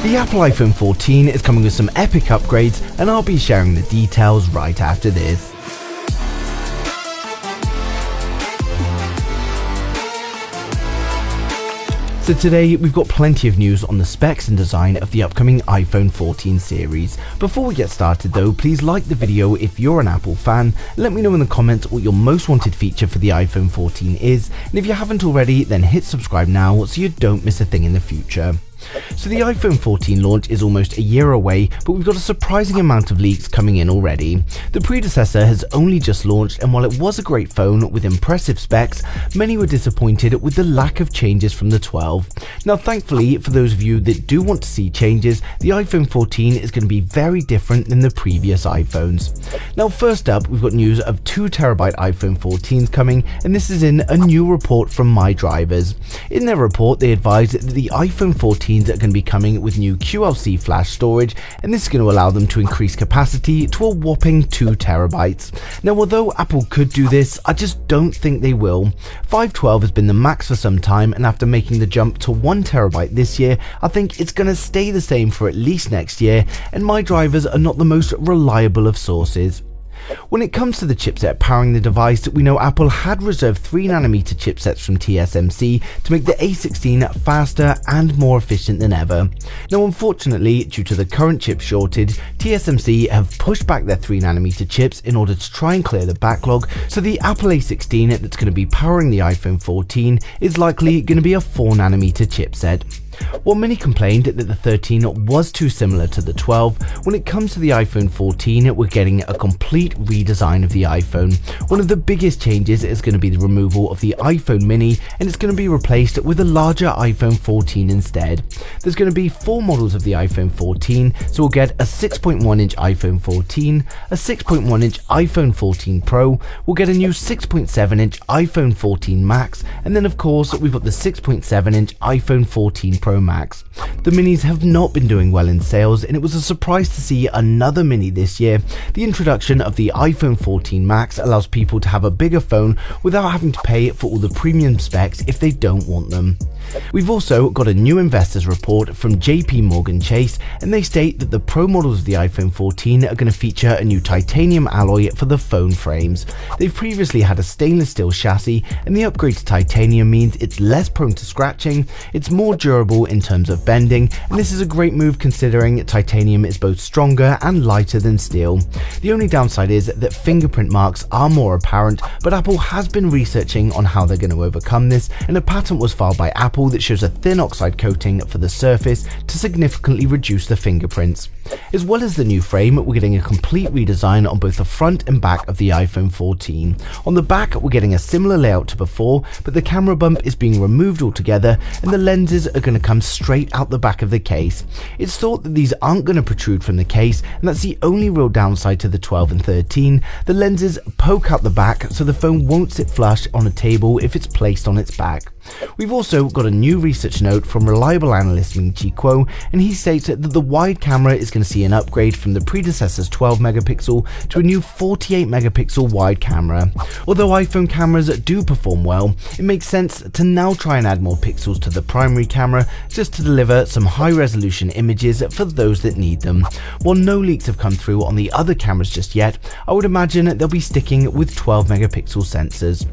The Apple iPhone 14 is coming with some epic upgrades, and I'll be sharing the details right after this. So today we've got plenty of news on the specs and design of the upcoming iPhone 14 series. Before we get started though, please like the video if you're an Apple fan. Let me know in the comments what your most wanted feature for the iPhone 14 is, and if you haven't already, then hit subscribe now so you don't miss a thing in the future. So the iPhone 14 launch is almost a year away, but we've got a surprising amount of leaks coming in already. The predecessor has only just launched, and while it was a great phone with impressive specs, many were disappointed with the lack of changes from the 12. Now thankfully, for those of you that do want to see changes, the iPhone 14 is going to be very different than the previous iPhones. Now first up, we've got news of 2TB iPhone 14s coming, and this is in a new report from My Drivers. In their report, they advised that the iPhone 14 are going to be coming with new QLC flash storage, and this is going to allow them to increase capacity to a whopping 2TB. Now although Apple could do this, I just don't think they will. 512 has been the max for some time, and after making the jump to 1TB this year, I think it's going to stay the same for at least next year, and My Drivers are not the most reliable of sources. When it comes to the chipset powering the device, we know Apple had reserved 3nm chipsets from TSMC to make the A16 faster and more efficient than ever. Now unfortunately, due to the current chip shortage, TSMC have pushed back their 3nm chips in order to try and clear the backlog, so the Apple A16 that's going to be powering the iPhone 14 is likely going to be a 4nm chipset. While many complained that the 13 was too similar to the 12, when it comes to the iPhone 14, we're getting a complete redesign of the iPhone. One of the biggest changes is going to be the removal of the iPhone mini, and it's going to be replaced with a larger iPhone 14 instead. There's going to be 4 models of the iPhone 14, so we'll get a 6.1-inch iPhone 14, a 6.1-inch iPhone 14 Pro, we'll get a new 6.7-inch iPhone 14 Max, and then of course we've got the 6.7-inch iPhone 14 Pro Max. The minis have not been doing well in sales, and it was a surprise to see another mini this year. The introduction of the iPhone 14 Max allows people to have a bigger phone without having to pay for all the premium specs if they don't want them. We've also got a new investors report from JP Morgan Chase, and they state that the Pro models of the iPhone 14 are going to feature a new titanium alloy for the phone frames. They've previously had a stainless steel chassis, and the upgrade to titanium means it's less prone to scratching, it's more durable in terms of bending, and this is a great move considering titanium is both stronger and lighter than steel. The only downside is that fingerprint marks are more apparent, but Apple has been researching on how they're going to overcome this, and a patent was filed by Apple that shows a thin oxide coating for the surface to significantly reduce the fingerprints. As well as the new frame, we're getting a complete redesign on both the front and back of the iPhone 14. On the back, we're getting a similar layout to before, but the camera bump is being removed altogether, and the lenses are going to come straight out the back of the case. It's thought that these aren't going to protrude from the case, and that's the only real downside to the 12 and 13. The lenses poke out the back, so the phone won't sit flush on a table if it's placed on its back. We've also got a new research note from reliable analyst Ming-Chi Kuo, and he states that the wide camera is going to see an upgrade from the predecessor's 12 megapixel to a new 48 megapixel wide camera. Although iPhone cameras do perform well, it makes sense to now try and add more pixels to the primary camera just to deliver some high resolution images for those that need them. While no leaks have come through on the other cameras just yet, I would imagine they'll be sticking with 12 megapixel sensors.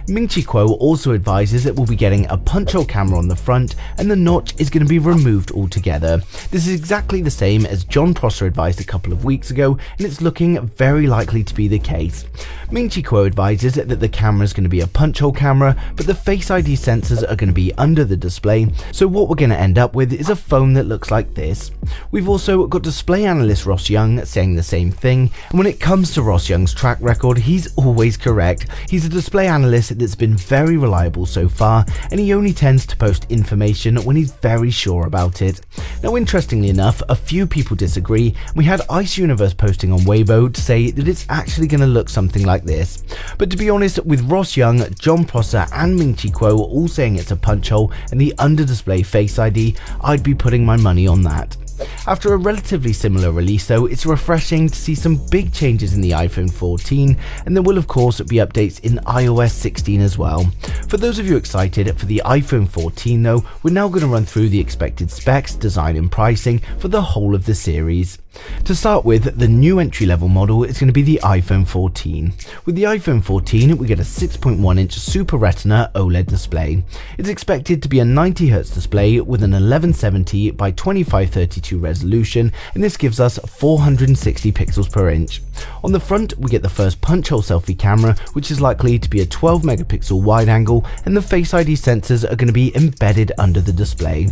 Ming-Chi Kuo also advises that we'll be getting a punch-hole camera on the front, and the notch is going to be removed altogether. This is exactly the same as John Prosser advised a couple of weeks ago, and it's looking very likely to be the case. Ming-Chi Kuo advises that the camera is going to be a punch-hole camera, but the Face ID sensors are going to be under the display, so what we're going to end up with is a phone that looks like this. We've also got display analyst Ross Young saying the same thing, and when it comes to Ross Young's track record, he's always correct. He's a display analyst that's been very reliable so far, and he only tends to post information when he's very sure about it. Now interestingly enough, a few people disagree. We had Ice Universe posting on Weibo to say that it's actually going to look something like this. But to be honest, with Ross Young, John Prosser and Ming-Chi Kuo all saying it's a punch hole and the under display Face ID, I'd be putting my money on that. After a relatively similar release though, it's refreshing to see some big changes in the iPhone 14, and there will of course be updates in iOS 16 as well. For those of you excited for the iPhone 14 though, we're now going to run through the expected specs, design and pricing for the whole of the series. To start with, the new entry-level model is going to be the iPhone 14. With the iPhone 14, we get a 6.1-inch Super Retina OLED display. It's expected to be a 90Hz display with an 1170 by 2532 resolution, and this gives us 460 pixels per inch. On the front, we get the first punch-hole selfie camera, which is likely to be a 12-megapixel wide angle, and the Face ID sensors are going to be embedded under the display.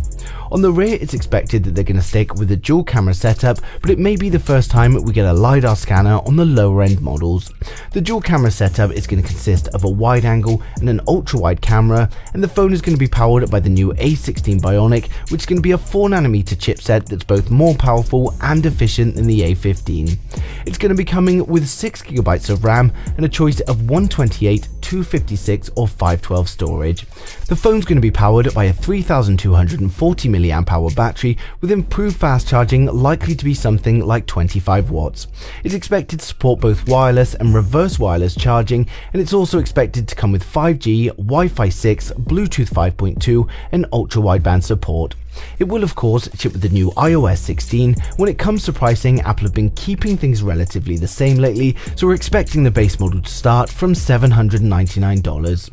On the rear, it's expected that they're going to stick with a dual camera setup, but it may be the first time we get a LiDAR scanner on the lower end models. The dual camera setup is going to consist of a wide angle and an ultra wide camera, and the phone is going to be powered by the new A16 Bionic, which is going to be a 4nm chipset that's both more powerful and efficient than the A15. It's going to be coming with 6GB of RAM and a choice of 128, 256 or 512 storage. The phone's going to be powered by a 3240 mAh battery with improved fast charging, likely to be something like 25 watts. It's expected to support both wireless and reverse wireless charging, and it's also expected to come with 5G, Wi-Fi 6, Bluetooth 5.2 and ultra wideband support. It will of course ship with the new iOS 16. When it comes to pricing, Apple have been keeping things relatively the same lately, so we're expecting the base model to start from $799.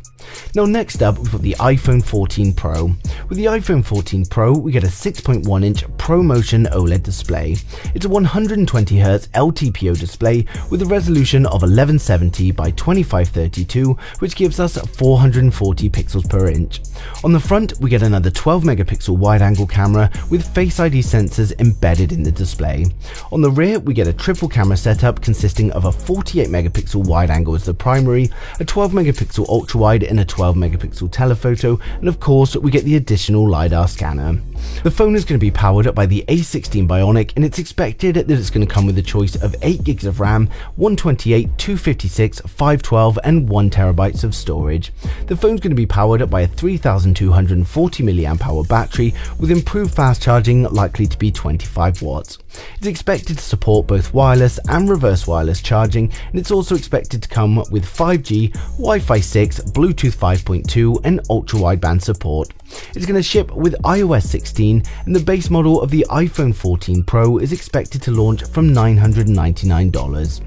Now next up, we've got the iPhone 14 Pro. With the iPhone 14 Pro, we get a 6.1-inch ProMotion OLED display. It's a 120Hz LTPO display with a resolution of 1170 by 2532, which gives us 440 pixels per inch. On the front, we get another 12-megapixel wide-angle camera with Face ID sensors embedded in the display. On the rear, we get a triple camera setup consisting of a 48-megapixel wide-angle as the primary, a 12-megapixel ultra-wide and a 12-megapixel telephoto, and of course we get the additional LiDAR scanner. The phone is going to be powered by the A16 Bionic, and it's expected that it's going to come with a choice of 8GB of RAM, 128, 256, 512 and 1TB of storage. The phone's going to be powered by a 3240 mAh battery with improved fast charging, likely to be 25 watts. It's expected to support both wireless and reverse wireless charging, and it's also expected to come with 5G, Wi-Fi 6, Bluetooth 5.2 and ultra wideband support. It's going to ship with iOS 16, and the base model of the iPhone 14 Pro is expected to launch from $999.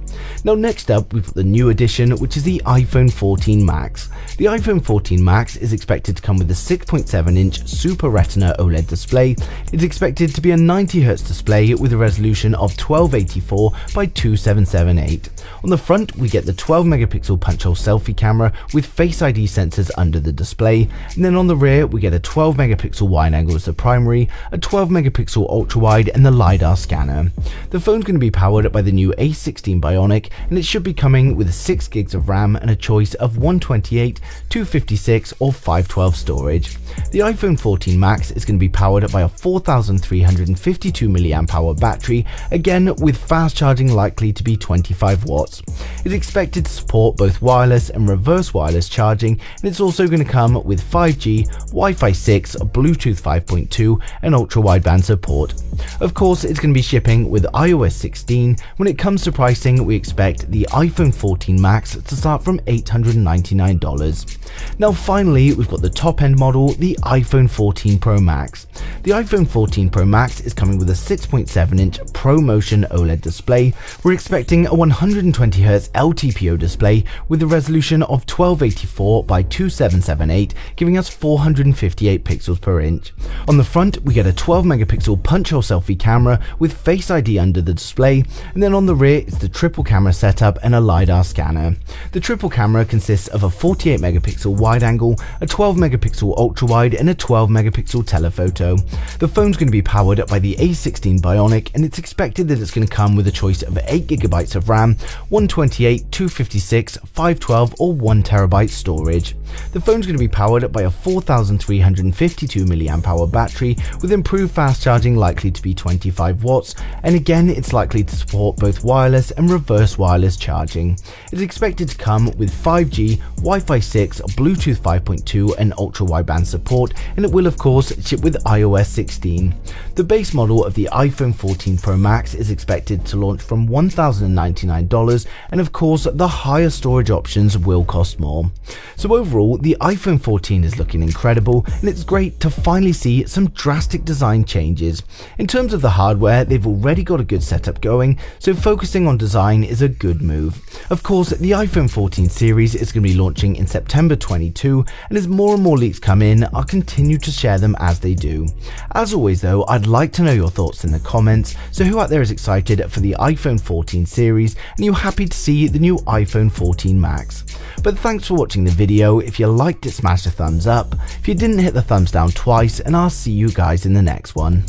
Now next up, we've got the new edition, which is the iPhone 14 Max. The iPhone 14 Max is expected to come with a 6.7-inch Super Retina OLED display. It's expected to be a 90Hz display with a resolution of 1284 by 2778. On the front, we get the 12-megapixel punch-hole selfie camera with Face ID sensors under the display, and then on the rear, we get a 12-megapixel wide angle as the primary, a 12-megapixel ultra-wide and the LiDAR scanner. The phone's going to be powered by the new A16 Bionic, and it should be coming with 6GB of RAM and a choice of 128, 256 or 512 storage. The iPhone 14 Max is going to be powered by a 4352 mAh battery, again with fast charging likely to be 25 watts. It's expected to support both wireless and reverse wireless charging, and it's also going to come with 5G, Wi-Fi 6, Bluetooth 5.2 and ultra wideband support. Of course, it's going to be shipping with iOS 16. When it comes to pricing, we expect the iPhone 14 Max to start from $899. Now finally, we've got the top end model, the iPhone 14 Pro Max. The iPhone 14 Pro Max is coming with a 6.7-inch ProMotion OLED display. We're expecting a 120Hz LTPO display with a resolution of 1284 by 2778, giving us 458 pixels per inch. On the front, we get a 12-megapixel punch-hole selfie camera with Face ID under the display, and then on the rear, it's the triple camera setup and a LiDAR scanner. The triple camera consists of a 48-megapixel wide angle, a 12-megapixel ultra-wide and a 12-megapixel telephoto. The phone's going to be powered by the A16 Bionic, and it's expected that it's going to come with a choice of 8GB of RAM, 128, 256, 512 or 1TB storage. The phone's going to be powered by a 4352 mAh battery with improved fast charging, likely to be 25 watts, and again it's likely to support both wireless and reverse first wireless charging. It's expected to come with 5G, Wi-Fi 6, Bluetooth 5.2 and ultra-wideband support, and it will of course ship with iOS 16. The base model of the iPhone 14 Pro Max is expected to launch from $1,099, and of course the higher storage options will cost more. So overall, the iPhone 14 is looking incredible, and it's great to finally see some drastic design changes. In terms of the hardware, they've already got a good setup going, so focusing on design is a good move. Of course, the iPhone 14 series is going to be launching in September 22, and as more and more leaks come in, I'll continue to share them as they do. As always though, I'd like to know your thoughts in the comments, so who out there is excited for the iPhone 14 series, and you're happy to see the new iPhone 14 Max? But thanks for watching the video. If you liked it, smash a thumbs up. If you didn't, hit the thumbs down twice, and I'll see you guys in the next one.